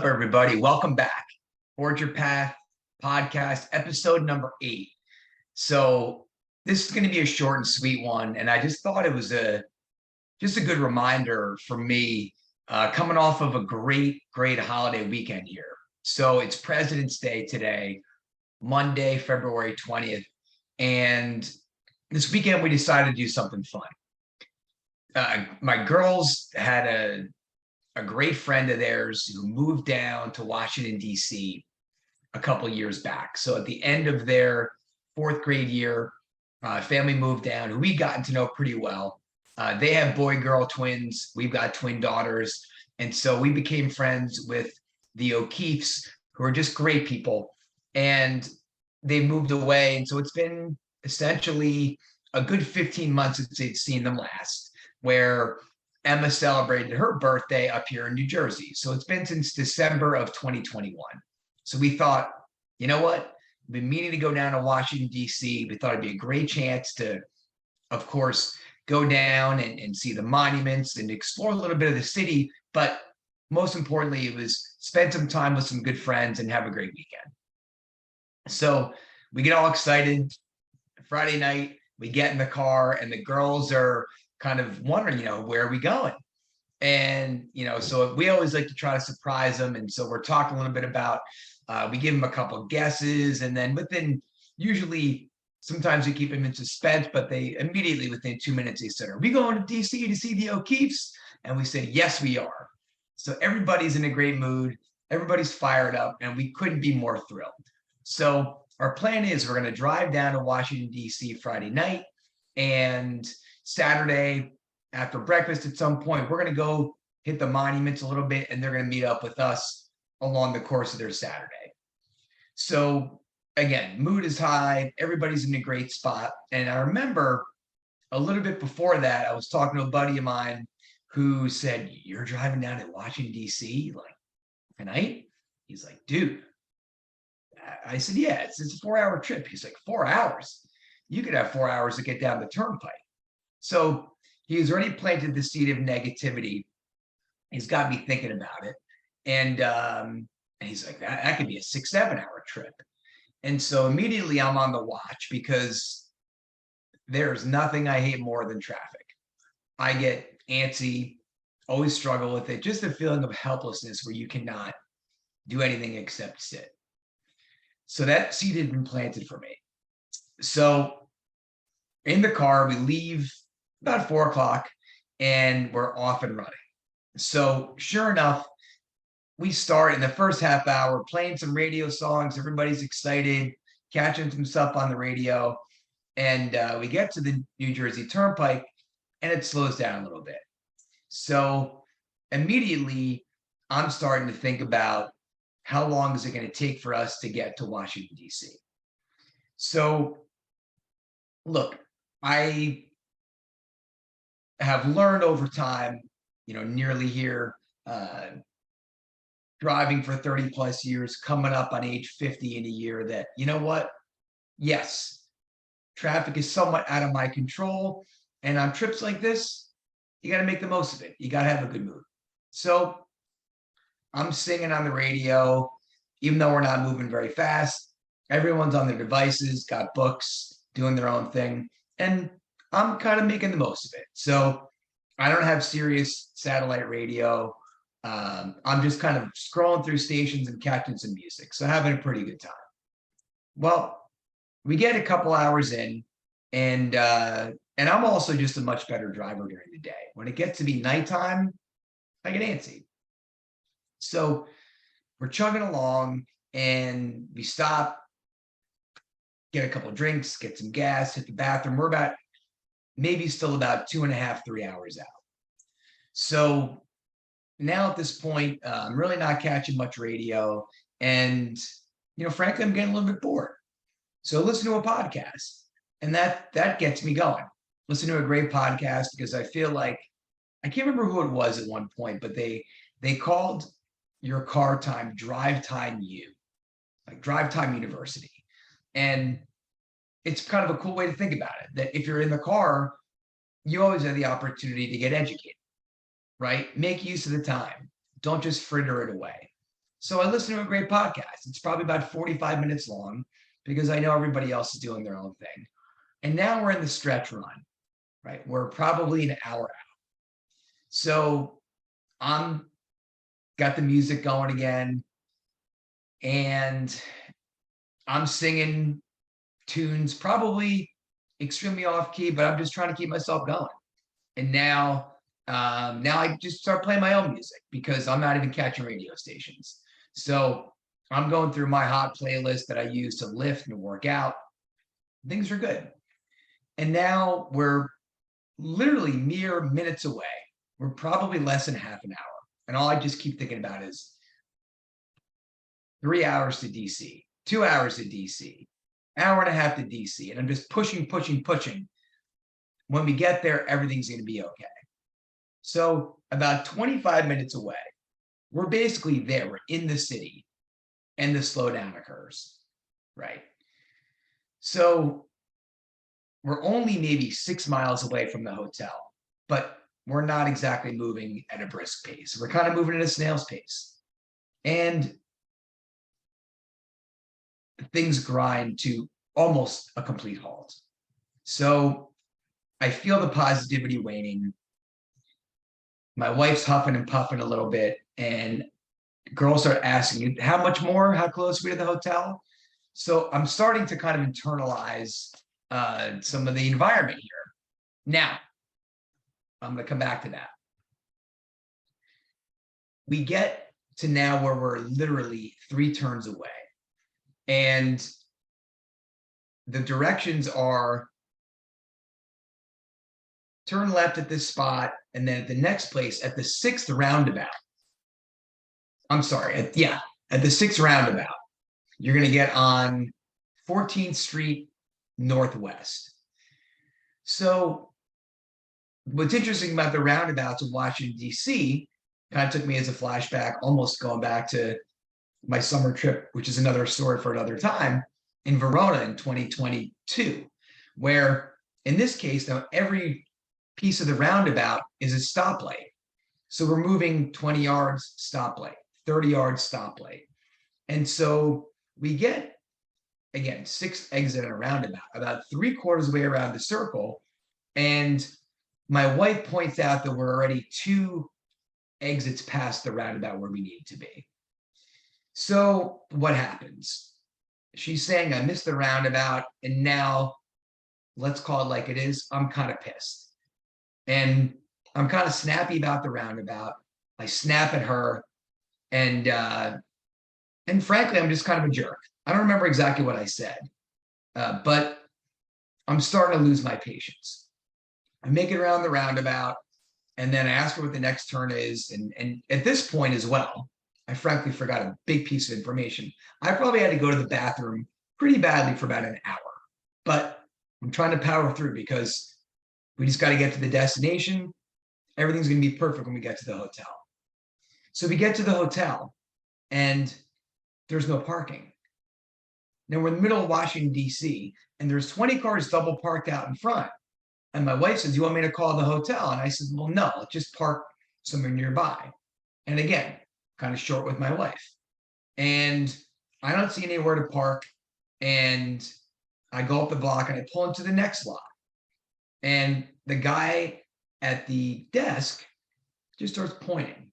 up, everybody? Welcome back. Forge Your Path podcast, episode number 8. So this is going to be a short and sweet one, and I just thought it was just a good reminder for me coming off of a great holiday weekend here. So it's President's Day today, Monday, February 20th, and this weekend we decided to do something fun. My girls had a great friend of theirs who moved down to Washington, D.C. a couple years back. So at the end of their 4th grade year, family moved down, who we'd gotten to know pretty well. They have boy-girl twins. We've got twin daughters. And so we became friends with the O'Keefes, who are just great people. And they moved away. And so it's been essentially a good 15 months since they'd seen them last, where Emma celebrated her birthday up here in New Jersey. So it's been since December of 2021. So we thought, you know what? We've been meaning to go down to Washington, D.C. We thought it'd be a great chance to, of course, go down and see the monuments and explore a little bit of the city. But most importantly, it was spend some time with some good friends and have a great weekend. So we get all excited. Friday night, we get in the car and the girls are kind of wondering, where are we going? And, so we always like to try to surprise them. And so we're talking a little bit about, we give them a couple of guesses, and then usually sometimes we keep them in suspense, but they immediately within 2 minutes, they said, are we going to DC to see the O'Keefes? And we said, yes, we are. So everybody's in a great mood. Everybody's fired up, and we couldn't be more thrilled. So our plan is we're going to drive down to Washington, DC Friday night, and Saturday after breakfast at some point, we're going to go hit the monuments a little bit, and they're going to meet up with us along the course of their Saturday. So again, mood is high. Everybody's in a great spot. And I remember a little bit before that, I was talking to a buddy of mine who said, you're driving down to Washington, D.C. like tonight? He's like, dude. I said, yeah, it's a 4-hour trip. He's like, 4 hours? You could have 4 hours to get down the turnpike. So he's already planted the seed of negativity. He's got me thinking about it. And he's like, that could be a 6-7 hour trip. And so immediately I'm on the watch, because there's nothing I hate more than traffic. I get antsy, always struggle with it. Just the feeling of helplessness where you cannot do anything except sit. So that seed had been planted for me. So in the car, we leave about 4 o'clock and we're off and running. So sure enough, we start in the first half hour playing some radio songs. Everybody's excited, catching some stuff on the radio. And we get to the New Jersey Turnpike and it slows down a little bit. So immediately I'm starting to think about how long is it going to take for us to get to Washington, D.C. So look, I have learned over time, nearly here, driving for 30 plus years, coming up on age 50 in a year, that, you know what? Yes, traffic is somewhat out of my control. And on trips like this, you got to make the most of it. You got to have a good mood. So I'm singing on the radio, even though we're not moving very fast. Everyone's on their devices, got books, doing their own thing. And I'm kind of making the most of it. So I don't have Sirius satellite radio. I'm just kind of scrolling through stations and catching some music. So having a pretty good time. Well, we get a couple hours in, and I'm also just a much better driver during the day. When it gets to be nighttime, I get antsy. So we're chugging along and we stop, get a couple of drinks, get some gas, hit the bathroom. We're about still about 2.5, 3 hours out. So now at this point, I'm really not catching much radio. And, frankly, I'm getting a little bit bored. So listen to a podcast. And that gets me going. Listen to a great podcast, because I feel like, I can't remember who it was at one point, but they called your car time Drive Time U, like Drive Time University. And it's kind of a cool way to think about it, that if you're in the car, you always have the opportunity to get educated, right? Make use of the time. Don't just fritter it away. So I listen to a great podcast. It's probably about 45 minutes long because I know everybody else is doing their own thing. And now we're in the stretch run, right? We're probably an hour out. So I'm got the music going again, and I'm singing tunes, probably extremely off key, but I'm just trying to keep myself going. And now I just start playing my own music because I'm not even catching radio stations. So I'm going through my hot playlist that I use to lift and work out. Things are good. And now we're literally mere minutes away. We're probably less than half an hour. And all I just keep thinking about is 3 hours to DC, 2 hours to DC, hour and a half to DC. And I'm just pushing, pushing, pushing. When we get there, everything's going to be okay. So about 25 minutes away, we're basically there. We're in the city and the slowdown occurs, right? So we're only maybe 6 miles away from the hotel, but we're not exactly moving at a brisk pace. We're kind of moving at a snail's pace. And things grind to almost a complete halt. So I feel the positivity waning. My wife's huffing and puffing a little bit, and girls start asking, how much more? How close are we to the hotel? So I'm starting to kind of internalize some of the environment here. Now, I'm going to come back to that. We get to now where we're literally 3 turns away. And the directions are turn left at this spot, and then at the next place at the 6th roundabout. I'm sorry, at the 6th roundabout, you're going to get on 14th Street Northwest. So what's interesting about the roundabouts in Washington, D.C., kind of took me as a flashback, almost going back to my summer trip, which is another story for another time, in Verona in 2022, where in this case, now every piece of the roundabout is a stoplight. So we're moving 20 yards, stoplight, 30 yards, stoplight. And so we get, again, 6 exits in a roundabout, about 3/4 of the way around the circle. And my wife points out that we're already 2 exits past the roundabout where we need to be. So what happens? She's saying, I missed the roundabout, and now, let's call it like it is, I'm kind of pissed. And I'm kind of snappy about the roundabout. I snap at her, and frankly, I'm just kind of a jerk. I don't remember exactly what I said, but I'm starting to lose my patience. I make it around the roundabout, and then I ask her what the next turn is. And at this point as well, I frankly forgot a big piece of information. I probably had to go to the bathroom pretty badly for about an hour, but I'm trying to power through because we just got to get to the destination. Everything's going to be perfect when we get to the hotel. So we get to the hotel, and there's no parking. Now we're in the middle of Washington, D.C., and there's 20 cars double parked out in front. And my wife says, do you want me to call the hotel? And I said, well, no, just park somewhere nearby. And again, kind of short with my wife. And I don't see anywhere to park. And I go up the block and I pull into the next lot. And the guy at the desk just starts pointing.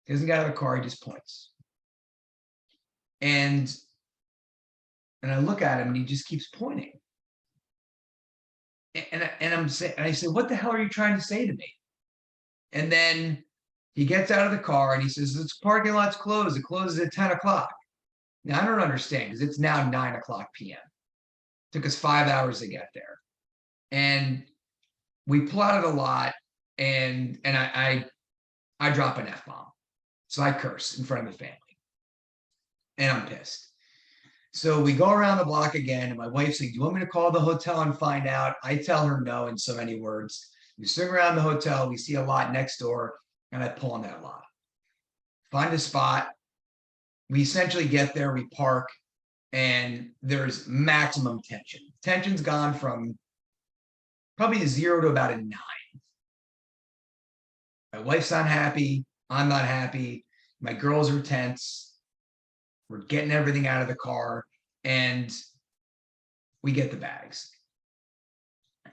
He doesn't get out of the car, he just points. And I look at him and he just keeps pointing. And I say, what the hell are you trying to say to me? And then he gets out of the car and he says, this parking lot's closed. It closes at 10 o'clock. Now, I don't understand because it's now 9 o'clock p.m. It took us 5 hours to get there. And we pull out of the lot, and I drop an F-bomb. So I curse in front of the family. And I'm pissed. So we go around the block again, and my wife's like, do you want me to call the hotel and find out? I tell her no in so many words. We swing around the hotel, we see a lot next door, and I pull on that lot. Find a spot. We essentially get there, we park, and there's maximum tension. Tension's gone from probably a 0 to about a 9. My wife's not happy. I'm not happy. My girls are tense. We're getting everything out of the car, and we get the bags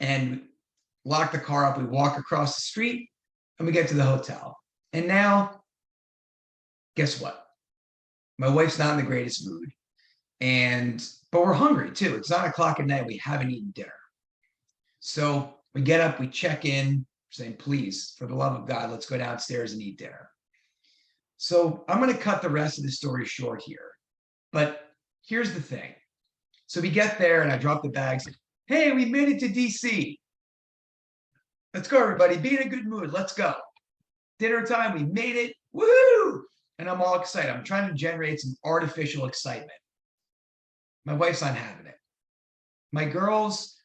and lock the car up. We walk across the street and we get to the hotel. And now, guess what? My wife's not in the greatest mood. But we're hungry too. It's 9 o'clock at night. We haven't eaten dinner. So we get up, we check in, saying, please, for the love of God, let's go downstairs and eat dinner. So I'm going to cut the rest of the story short here. But here's the thing. So we get there and I drop the bags. Hey, we made it to DC. Let's go, everybody. Be in a good mood. Let's go. Dinner time. We made it. Woohoo! And I'm all excited. I'm trying to generate some artificial excitement. My wife's not having it. My girls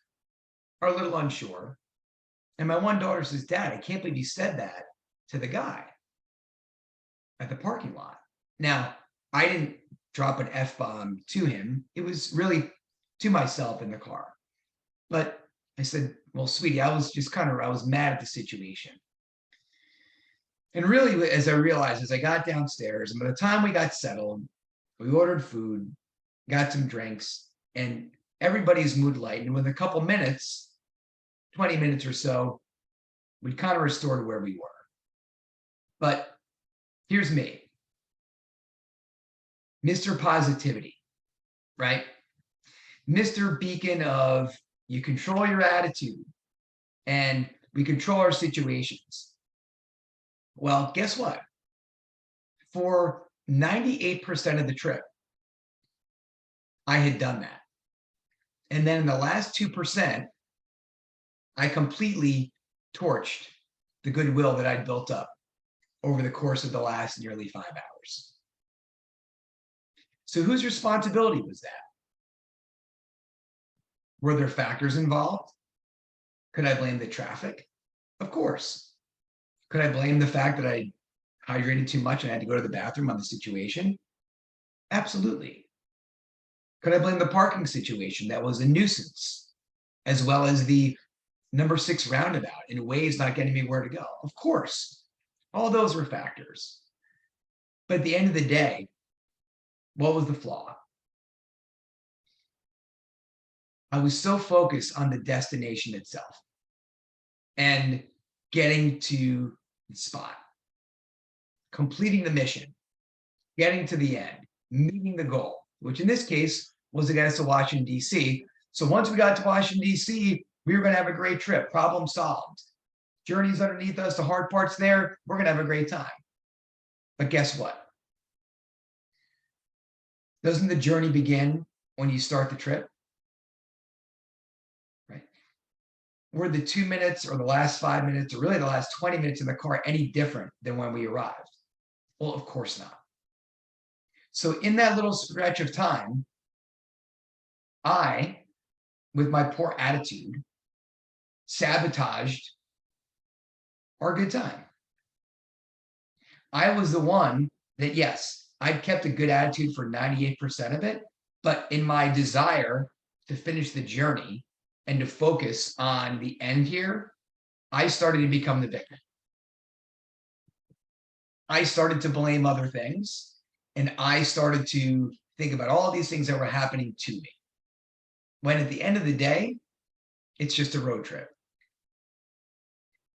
are a little unsure. And my one daughter says, Dad, I can't believe you said that to the guy at the parking lot. Now, I didn't drop an F-bomb to him. It was really to myself in the car. But I said, well, sweetie, I was mad at the situation. And really, as I realized, as I got downstairs, and by the time we got settled, we ordered food, got some drinks, and everybody's mood lightened. And within a couple minutes, 20 minutes or so, we kind of restored where we were. But here's me, Mr. Positivity, right? Mr. Beacon of you control your attitude and we control our situations. Well, guess what? For 98% of the trip, I had done that. And then in the last 2%, I completely torched the goodwill that I'd built up over the course of the last nearly 5 hours. So whose responsibility was that? Were there factors involved? Could I blame the traffic? Of course. Could I blame the fact that I hydrated too much and I had to go to the bathroom on the situation? Absolutely. Could I blame the parking situation that was a nuisance, as well as the number 6 roundabout in ways not getting me where to go? Of course. All those were factors. But at the end of the day, what was the flaw? I was so focused on the destination itself and getting to the spot, completing the mission, getting to the end, meeting the goal, which in this case was to get us to Washington, D.C. So once we got to Washington, D.C., we were going to have a great trip, problem solved. Journey's underneath us, the hard part's there, we're going to have a great time. But guess what? Doesn't the journey begin when you start the trip? Right? Were the 2 minutes or the last 5 minutes or really the last 20 minutes in the car any different than when we arrived? Well, of course not. So in that little stretch of time, I, with my poor attitude, sabotaged our good time. I was the one that, yes, I'd kept a good attitude for 98% of it, but in my desire to finish the journey and to focus on the end here, I started to become the victim. I started to blame other things, and I started to think about all these things that were happening to me. When at the end of the day, it's just a road trip.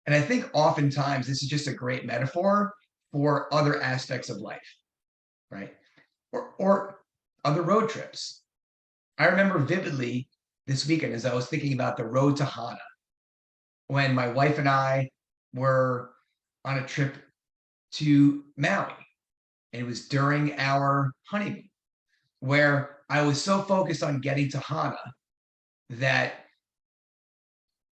And I think oftentimes this is just a great metaphor for other aspects of life, right? Or other road trips. I remember vividly this weekend as I was thinking about the road to Hana, when my wife and I were on a trip to Maui. And it was during our honeymoon, where I was so focused on getting to Hana that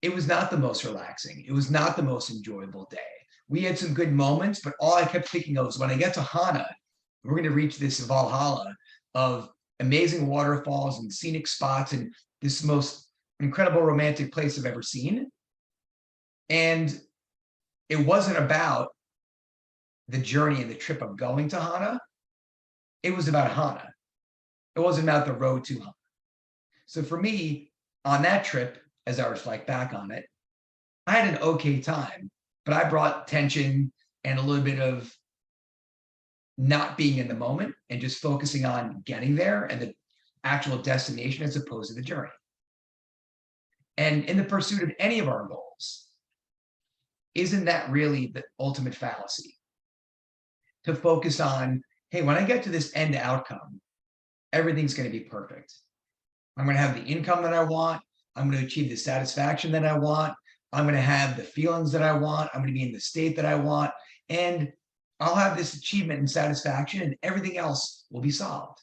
it was not the most relaxing. It was not the most enjoyable day. We had some good moments, but all I kept thinking of was when I get to Hana, we're going to reach this Valhalla of amazing waterfalls and scenic spots and this most incredible romantic place I've ever seen. And it wasn't about the journey and the trip of going to Hana. It was about Hana. It wasn't about the road to Hana. So for me, on that trip, as I reflect back on it, I had an okay time, but I brought tension and a little bit of not being in the moment and just focusing on getting there and the actual destination as opposed to the journey. And in the pursuit of any of our goals, isn't that really the ultimate fallacy? To focus on, hey, when I get to this end outcome, everything's going to be perfect. I'm going to have the income that I want. I'm going to achieve the satisfaction that I want. I'm going to have the feelings that I want. I'm going to be in the state that I want. And I'll have this achievement and satisfaction, and everything else will be solved.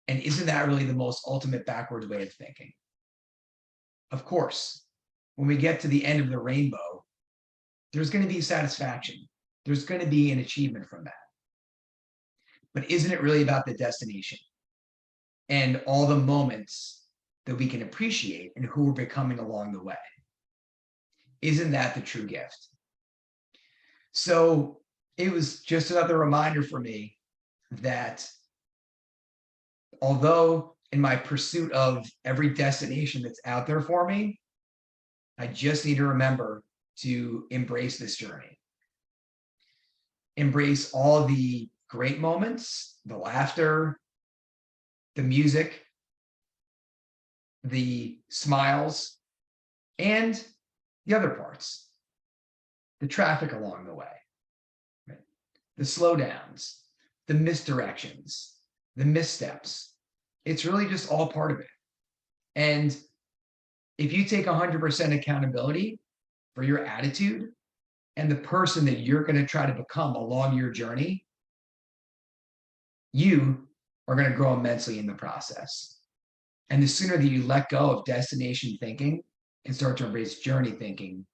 And isn't that really the most ultimate backwards way of thinking? Of course, when we get to the end of the rainbow, there's going to be satisfaction. There's going to be an achievement from that. But isn't it really about the destination and all the moments that we can appreciate and who we're becoming along the way? Isn't that the true gift? So it was just another reminder for me that although in my pursuit of every destination that's out there for me, I just need to remember to embrace this journey. Embrace all the great moments, the laughter, the music, the smiles, and the other parts, the traffic along the way, right? The slowdowns, the misdirections, the missteps. It's really just all part of it. And if you take 100% accountability for your attitude and the person that you're going to try to become along your journey, you are going to grow immensely in the process. And the sooner that you let go of destination thinking and start to embrace journey thinking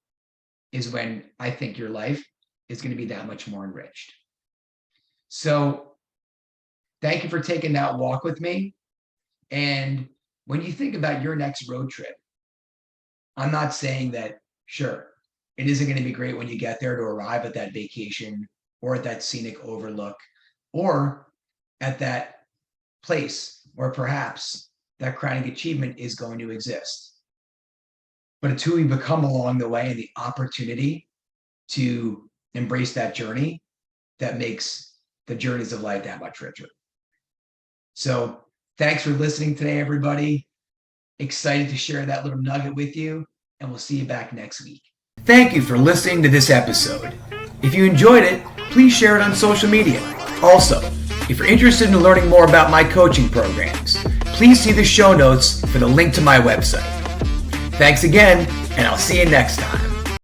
is when I think your life is going to be that much more enriched. So thank you for taking that walk with me. And when you think about your next road trip, I'm not saying that, sure, it isn't going to be great when you get there to arrive at that vacation or at that scenic overlook or at that place where perhaps that crowning achievement is going to exist. But it's who we become along the way and the opportunity to embrace that journey that makes the journeys of life that much richer. So thanks for listening today, everybody. Excited to share that little nugget with you, and we'll see you back next week. Thank you for listening to this episode. If you enjoyed it, please share it on social media. Also, if you're interested in learning more about my coaching programs, please see the show notes for the link to my website. Thanks again, and I'll see you next time.